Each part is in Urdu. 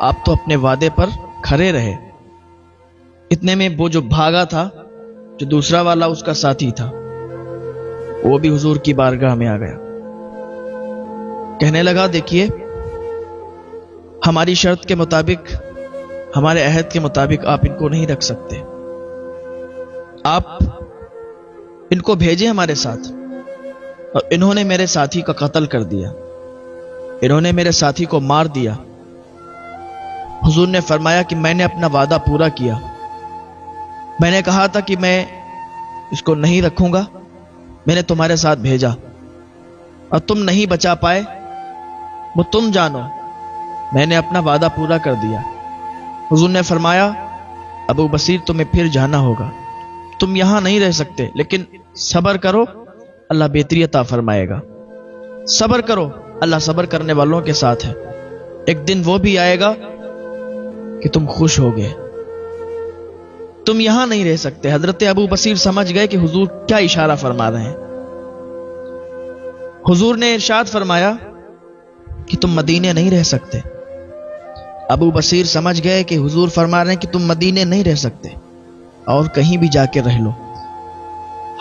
آپ تو اپنے وعدے پر کھڑے رہے۔ اتنے میں وہ جو بھاگا تھا، جو دوسرا والا اس کا ساتھی تھا، وہ بھی حضور کی بارگاہ میں آ گیا۔ کہنے لگا دیکھیے، ہماری شرط کے مطابق، ہمارے عہد کے مطابق آپ ان کو نہیں رکھ سکتے، آپ ان کو بھیجے ہمارے ساتھ۔ اور انہوں نے میرے ساتھی کا قتل کر دیا، انہوں نے میرے ساتھی کو مار دیا۔ حضور نے فرمایا کہ میں نے اپنا وعدہ پورا کیا، میں نے کہا تھا کہ میں اس کو نہیں رکھوں گا، میں نے تمہارے ساتھ بھیجا اور تم نہیں بچا پائے، وہ تم جانو، میں نے اپنا وعدہ پورا کر دیا۔ حضور نے فرمایا ابو بصیر تمہیں پھر جانا ہوگا، تم یہاں نہیں رہ سکتے، لیکن صبر کرو، اللہ بہتری عطا فرمائے گا۔ صبر کرو، اللہ صبر کرنے والوں کے ساتھ ہے، ایک دن وہ بھی آئے گا کہ تم خوش ہوگے، تم یہاں نہیں رہ سکتے۔ حضرت ابو بصیر سمجھ گئے کہ حضور کیا اشارہ فرما رہے ہیں۔ حضور نے ارشاد فرمایا کہ تم مدینے نہیں رہ سکتے۔ ابو بصیر سمجھ گئے کہ حضور فرما رہے ہیں کہ تم مدینے نہیں رہ سکتے اور کہیں بھی جا کے رہ لو۔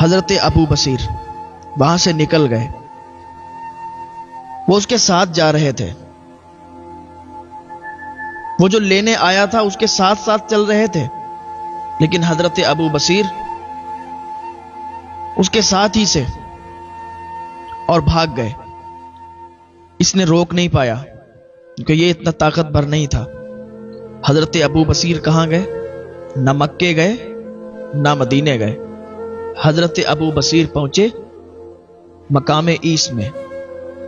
حضرت ابو بصیر وہاں سے نکل گئے، وہ اس کے ساتھ جا رہے تھے، وہ جو لینے آیا تھا اس کے ساتھ ساتھ چل رہے تھے، لیکن حضرت ابو بصیر اس کے ساتھ ہی سے اور بھاگ گئے۔ اس نے روک نہیں پایا کیونکہ یہ اتنا طاقتور نہیں تھا۔ حضرت ابو بصیر کہاں گئے؟ نہ مکے گئے نہ مدینے گئے۔ حضرت ابو بصیر پہنچے مقام عیس میں،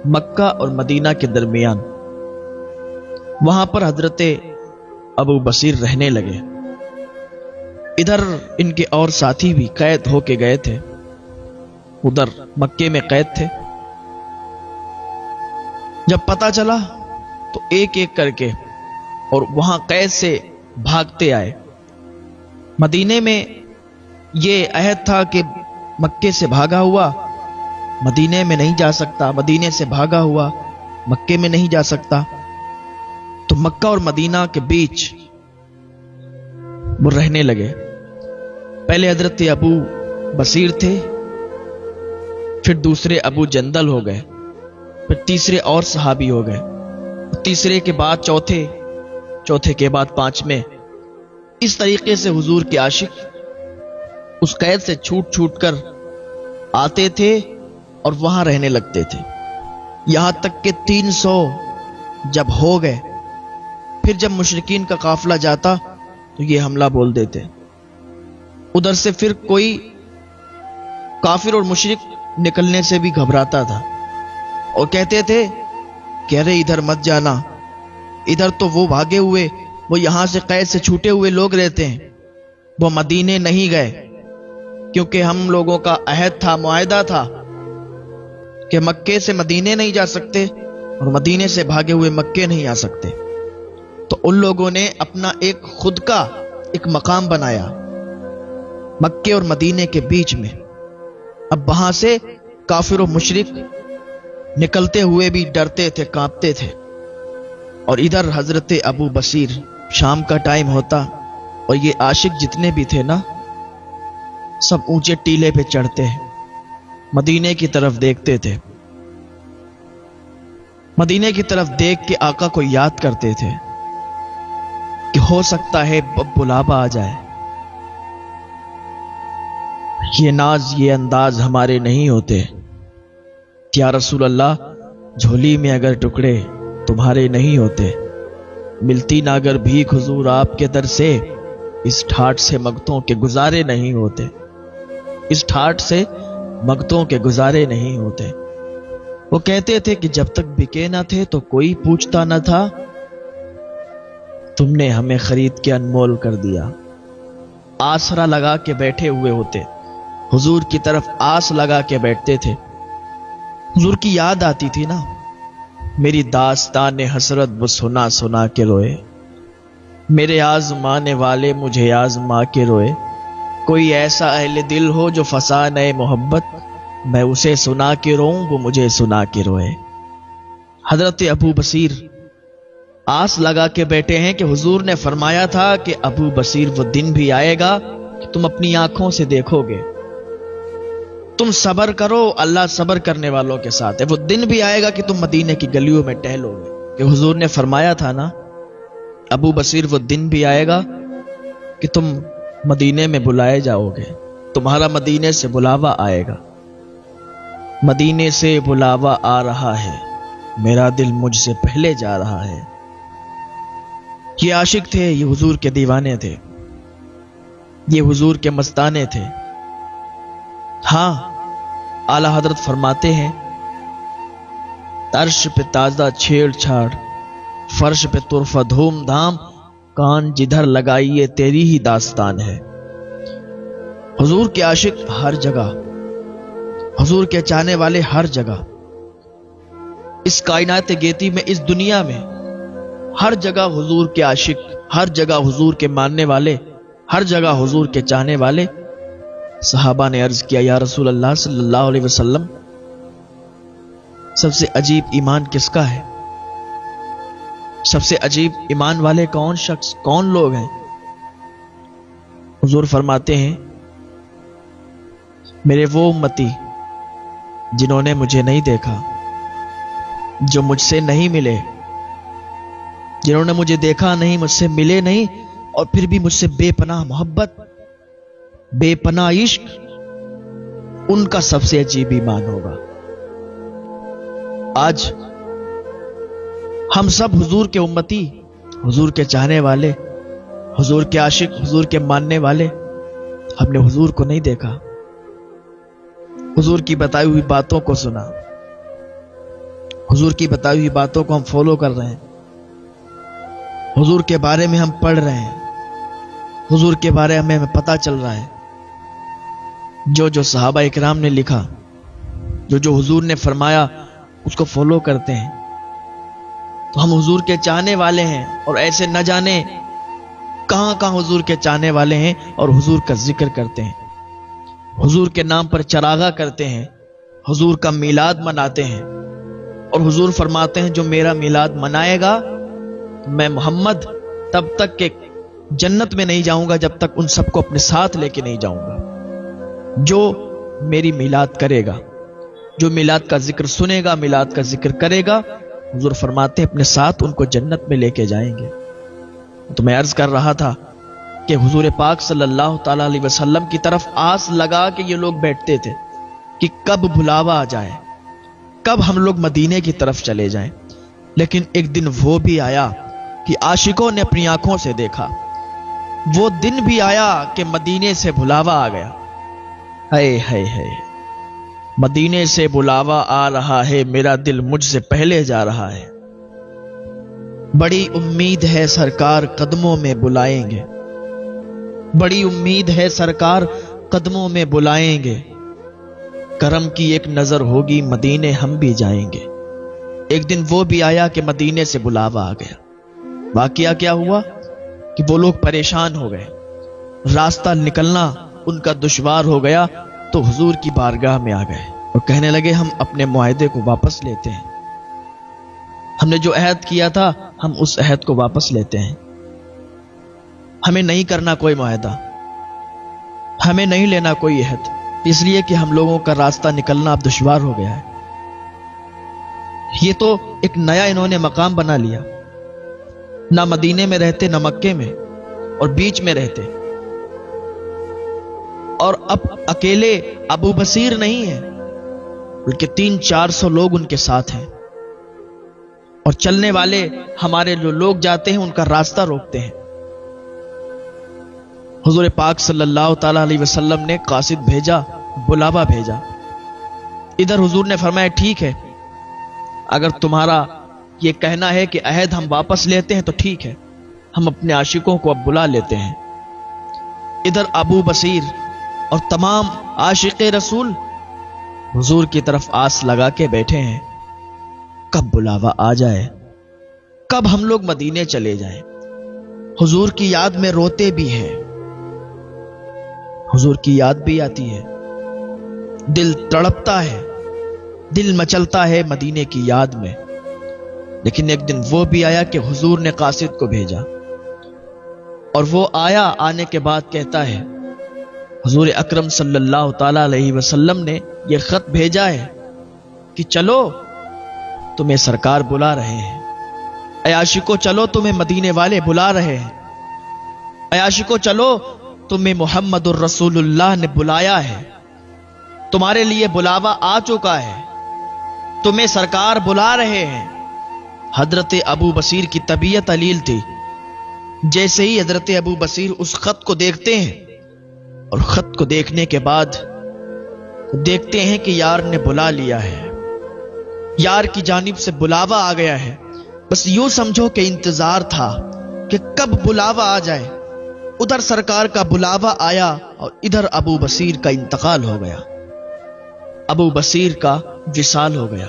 مکہ اور مدینہ کے درمیان۔ وہاں پر حضرت ابو بصیر رہنے لگے۔ ادھر ان کے اور ساتھی بھی قید ہو کے گئے تھے، ادھر مکے میں قید تھے۔ جب پتہ چلا تو ایک ایک کر کے اور وہاں قید سے بھاگتے آئے۔ مدینے میں یہ عہد تھا کہ مکے سے بھاگا ہوا مدینے میں نہیں جا سکتا، مدینے سے بھاگا ہوا مکے میں نہیں جا سکتا۔ تو مکہ اور مدینہ کے بیچ وہ رہنے لگے۔ پہلے حضرت ابو بصیر تھے، پھر دوسرے ابو جندل ہو گئے، پھر تیسرے اور صحابی ہو گئے، تیسرے کے بعد چوتھے، چوتھے کے بعد پانچویں۔ اس طریقے سے حضور کے عاشق اس قید سے چھوٹ چھوٹ کر آتے تھے اور وہاں رہنے لگتے تھے، یہاں تک کہ 300 جب ہو گئے، پھر جب مشرکین کا قافلہ جاتا تو یہ حملہ بول دیتے۔ ادھر سے پھر کوئی کافر اور مشرک نکلنے سے بھی گھبراتا تھا اور کہتے تھے کہ ارے ادھر مت جانا، ادھر تو وہ بھاگے ہوئے، وہ یہاں سے قید سے چھوٹے ہوئے لوگ رہتے ہیں، وہ مدینے نہیں گئے، کیونکہ ہم لوگوں کا عہد تھا، معاہدہ تھا کہ مکے سے مدینے نہیں جا سکتے اور مدینے سے بھاگے ہوئے مکے نہیں آ سکتے۔ تو ان لوگوں نے اپنا ایک خود کا ایک مقام بنایا مکے اور مدینے کے بیچ میں۔ اب وہاں سے کافر و مشرک نکلتے ہوئے بھی ڈرتے تھے، کانپتے تھے، اور ادھر حضرت ابو بصیر شام کا ٹائم ہوتا اور یہ عاشق جتنے بھی تھے نا، سب اونچے ٹیلے پہ چڑھتے ہیں، مدینے کی طرف دیکھتے تھے، مدینے کی طرف دیکھ کے آقا کو یاد کرتے تھے کہ ہو سکتا ہے بلاوا آ جائے، یہ ناز یہ انداز ہمارے نہیں ہوتے، یا رسول اللہ جھولی میں اگر ٹکڑے تمہارے نہیں ہوتے، ملتی نہ اگر بھیک حضور آپ کے در سے، اس ٹھاٹ سے مگتوں کے گزارے نہیں ہوتے، اس ٹھاٹ سے مگتوں کے گزارے نہیں ہوتے۔ وہ کہتے تھے کہ جب تک بکے نہ تھے تو کوئی پوچھتا نہ تھا، تم نے ہمیں خرید کے انمول کر دیا۔ آسرا لگا کے بیٹھے ہوئے ہوتے، حضور کی طرف آس لگا کے بیٹھتے تھے۔ حضور کی یاد آتی تھی نا، میری داستان حسرت وہ سنا سنا کے روئے، میرے آزمانے والے مجھے آزما کے روئے، کوئی ایسا اہل دل ہو جو فسانے محبت، میں اسے سنا کے روؤں وہ مجھے سنا کے روئے۔ حضرت ابو بصیر آس لگا کے بیٹھے ہیں کہ حضور نے فرمایا تھا کہ ابو بصیر وہ دن بھی آئے گا کہ تم اپنی آنکھوں سے دیکھو گے. تم صبر کرو، اللہ صبر کرنے والوں کے ساتھ ہے. وہ دن بھی آئے گا کہ تم مدینے کی گلیوں میں ٹہلو گے. کہ حضور نے فرمایا تھا نا ابو بصیر وہ دن بھی آئے گا کہ تم مدینے میں بلائے جاؤ گے. تمہارا مدینے سے بلاوا آئے گا. مدینے سے بلاوا آ رہا ہے، میرا دل مجھ سے پہلے جا رہا ہے. یہ عاشق تھے، یہ حضور کے دیوانے تھے، یہ حضور کے مستانے تھے. ہاں، اعلی حضرت فرماتے ہیں عرش پہ تازہ چھیڑ چھاڑ، فرش پہ طرفہ دھوم دھام، کان جدھر لگائیے تیری ہی داستان ہے. حضور کے عاشق ہر جگہ، حضور کے چاہنے والے ہر جگہ، اس کائنات گیتی میں، اس دنیا میں ہر جگہ حضور کے عاشق، ہر جگہ حضور کے ماننے والے، ہر جگہ حضور کے چاہنے والے. صحابہ نے عرض کیا یا رسول اللہ صلی اللہ علیہ وسلم، سب سے عجیب ایمان کس کا ہے؟ سب سے عجیب ایمان والے کون شخص، کون لوگ ہیں؟ حضور فرماتے ہیں میرے وہ امتی جنہوں نے مجھے نہیں دیکھا، جو مجھ سے نہیں ملے، جنہوں نے مجھے دیکھا نہیں، مجھ سے ملے نہیں، اور پھر بھی مجھ سے بے پناہ محبت، بے پناہ عشق، ان کا سب سے عجیب ایمان ہوگا. آج ہم سب حضور کے امتی، حضور کے چاہنے والے، حضور کے عاشق، حضور کے ماننے والے، ہم نے حضور کو نہیں دیکھا، حضور کی بتائی ہوئی باتوں کو سنا، حضور کی بتائی ہوئی باتوں کو ہم فالو کر رہے ہیں، حضور کے بارے میں ہم پڑھ رہے ہیں، حضور کے بارے میں ہمیں پتہ چل رہا ہے. جو صحابہ اکرام نے لکھا، جو حضور نے فرمایا، اس کو فالو کرتے ہیں. تو ہم حضور کے چاہنے والے ہیں، اور ایسے نہ جانے کہاں کہاں حضور کے چاہنے والے ہیں اور حضور کا ذکر کرتے ہیں، حضور کے نام پر چراغاں کرتے ہیں، حضور کا میلاد مناتے ہیں. اور حضور فرماتے ہیں جو میرا میلاد منائے گا میں محمد تب تک کہ جنت میں نہیں جاؤں گا جب تک ان سب کو اپنے ساتھ لے کے نہیں جاؤں گا. جو میری میلاد کرے گا، جو میلاد کا ذکر سنے گا، میلاد کا ذکر کرے گا، حضور فرماتے ہیں اپنے ساتھ ان کو جنت میں لے کے جائیں گے. تو میں عرض کر رہا تھا کہ حضور پاک صلی اللہ تعالی علیہ وسلم کی طرف آس لگا کے یہ لوگ بیٹھتے تھے کہ کب بلاوا آ جائے، کب ہم لوگ مدینے کی طرف چلے جائیں. لیکن ایک دن وہ بھی آیا کہ عاشقوں نے اپنی آنکھوں سے دیکھا. وہ دن بھی آیا کہ مدینے سے بلاوا آ گیا. ہائے ہائے ہائے، مدینے سے بلاوا آ رہا ہے، میرا دل مجھ سے پہلے جا رہا ہے. بڑی امید ہے سرکار قدموں میں بلائیں گے، بڑی امید ہے سرکار قدموں میں بلائیں گے. کرم کی ایک نظر ہوگی مدینے ہم بھی جائیں گے. ایک دن وہ بھی آیا کہ مدینے سے بلاوا آ گیا. واقعہ کیا ہوا کہ وہ لوگ پریشان ہو گئے، راستہ نکلنا ان کا دشوار ہو گیا. تو حضور کی بارگاہ میں آ گئے اور کہنے لگے ہم اپنے معاہدے کو واپس لیتے ہیں. ہم نے جو عہد کیا تھا ہم اس عہد کو واپس لیتے ہیں. ہمیں نہیں کرنا کوئی معاہدہ، ہمیں نہیں لینا کوئی عہد، اس لیے کہ ہم لوگوں کا راستہ نکلنا اب دشوار ہو گیا ہے. یہ تو ایک نیا انہوں نے مقام بنا لیا، نہ مدینے میں رہتے نہ مکے میں، اور بیچ میں رہتے. اور اب اکیلے ابو بصیر نہیں ہے بلکہ 300-400 لوگ ان کے ساتھ ہیں، اور چلنے والے ہمارے جو لوگ جاتے ہیں ان کا راستہ روکتے ہیں. حضور پاک صلی اللہ تعالی علیہ وسلم نے قاصد بھیجا، بلاوا بھیجا. ادھر حضور نے فرمایا ٹھیک ہے، اگر تمہارا یہ کہنا ہے کہ عہد ہم واپس لیتے ہیں تو ٹھیک ہے، ہم اپنے عاشقوں کو اب بلا لیتے ہیں. ادھر ابو بصیر اور تمام عاشق رسول حضور کی طرف آس لگا کے بیٹھے ہیں کب بلاوا آ جائے، کب ہم لوگ مدینے چلے جائیں. حضور کی یاد میں روتے بھی ہیں، حضور کی یاد بھی آتی ہے، دل تڑپتا ہے، دل مچلتا ہے مدینے کی یاد میں. لیکن ایک دن وہ بھی آیا کہ حضور نے قاصد کو بھیجا، اور وہ آیا، آنے کے بعد کہتا ہے حضور اکرم صلی اللہ تعالی علیہ وسلم نے یہ خط بھیجا ہے کہ چلو تمہیں سرکار بلا رہے ہیں، اے عاشقو چلو تمہیں مدینے والے بلا رہے ہیں، اے عاشقو چلو تمہیں محمد الرسول اللہ نے بلایا ہے، تمہارے لیے بلاوا آ چکا ہے، تمہیں سرکار بلا رہے ہیں۔ حضرت ابو بصیر کی طبیعت علیل تھی، جیسے ہی حضرت ابو بصیر اس خط کو دیکھتے ہیں اور خط کو دیکھنے کے بعد دیکھتے ہیں کہ یار نے بلا لیا ہے، یار کی جانب سے بلاوا آ گیا ہے، بس یوں سمجھو کہ انتظار تھا کہ کب بلاوا آ جائے۔ ادھر سرکار کا بلاوا آیا اور ادھر ابو بصیر کا انتقال ہو گیا، ابو بصیر کا وصال ہو گیا۔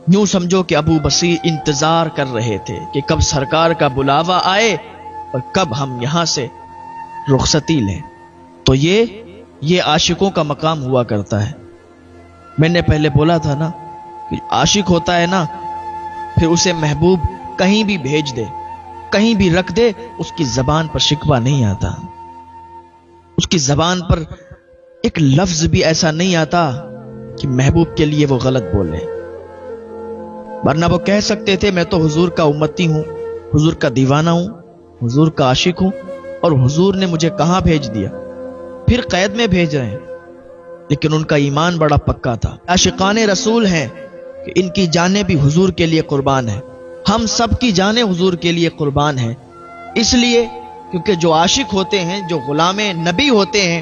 یوں سمجھو کہ ابو بصیر انتظار کر رہے تھے کہ کب سرکار کا بلاوا آئے اور کب ہم یہاں سے رخصتی لیں۔ تو یہ عاشقوں کا مقام ہوا کرتا ہے۔ میں نے پہلے بولا تھا نا کہ عاشق ہوتا ہے نا، پھر اسے محبوب کہیں بھی بھیج دے، کہیں بھی رکھ دے، اس کی زبان پر شکوہ نہیں آتا، اس کی زبان پر ایک لفظ بھی ایسا نہیں آتا کہ محبوب کے لیے وہ غلط بولے، ورنہ وہ کہہ سکتے تھے میں تو حضور کا امتی ہوں، حضور کا دیوانہ ہوں، حضور کا عاشق ہوں، اور حضور نے مجھے کہاں بھیج دیا، پھر قید میں بھیج رہے ہیں۔ لیکن ان کا ایمان بڑا پکا تھا، عاشقان رسول ہیں کہ ان کی جانیں بھی حضور کے لیے قربان ہیں، ہم سب کی جانیں حضور کے لیے قربان ہیں، اس لیے کیونکہ جو عاشق ہوتے ہیں، جو غلام نبی ہوتے ہیں،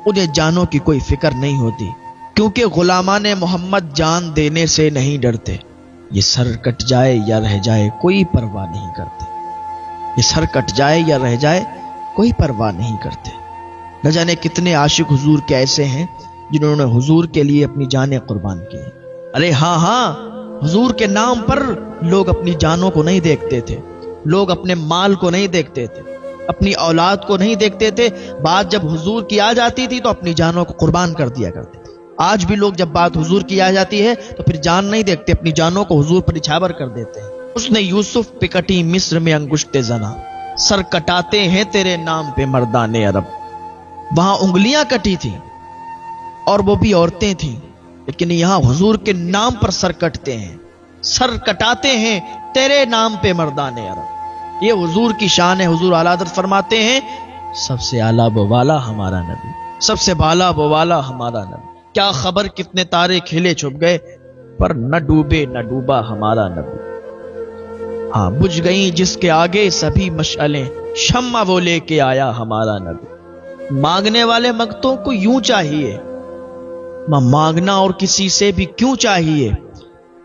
انہیں جانوں کی کوئی فکر نہیں ہوتی، کیونکہ غلامان محمد جان دینے سے نہیں ڈرتے، یہ سر کٹ جائے یا رہ جائے کوئی پرواہ نہیں کرتے، یہ سر کٹ جائے یا رہ جائے کوئی پرواہ نہیں کرتے۔ نہ جانے کتنے عاشق حضور کے ایسے ہیں جنہوں نے حضور کے لیے اپنی جانیں قربان کی۔ ارے ہاں حضور کے نام پر لوگ اپنی جانوں کو نہیں دیکھتے تھے، لوگ اپنے مال کو نہیں دیکھتے تھے، اپنی اولاد کو نہیں دیکھتے تھے، بات جب حضور کی آ جاتی تھی تو اپنی جانوں کو قربان کر دیا کرتے تھے۔ آج بھی لوگ جب بات حضور کی آ جاتی ہے تو پھر جان نہیں دیکھتے، اپنی جانوں کو حضور پر نچھاور کر دیتے ہیں۔ اس نے یوسف پہ کٹی مصر میں انگشت زنا، سر کٹاتے ہیں تیرے نام پہ مردان عرب۔ وہاں انگلیاں کٹی تھیں اور وہ بھی عورتیں تھیں، لیکن یہاں حضور کے نام پر سر کٹتے ہیں، سر کٹاتے ہیں تیرے نام پہ مردان عرب۔ یہ حضور کی شان ہے۔ حضور اعلیٰ حضرت فرماتے ہیں سب سے اعلیٰ وہ والا ہمارا نبی، سب سے بالا وہ والا ہمارا نبی، کیا خبر کتنے تارے کھلے چھپ گئے پر نہ ڈوبے نہ ڈوبا ہمارا نبی۔ ہاں بجھ گئیں جس کے آگے سبھی مشعلیں، شمع وہ لے کے آیا ہمارا نبی۔ مانگنے والے منگتوں کو یوں چاہیے، مانگنا اور کسی سے بھی کیوں چاہیے،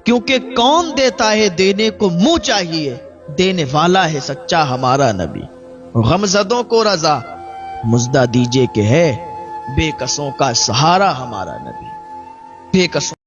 کیونکہ کون دیتا ہے دینے کو منہ چاہیے، دینے والا ہے سچا ہمارا نبی۔ غمزدوں کو رضا مزدہ دیجئے کہ ہے بے کسوں کا سہارا ہمارا نبی، بے کسوں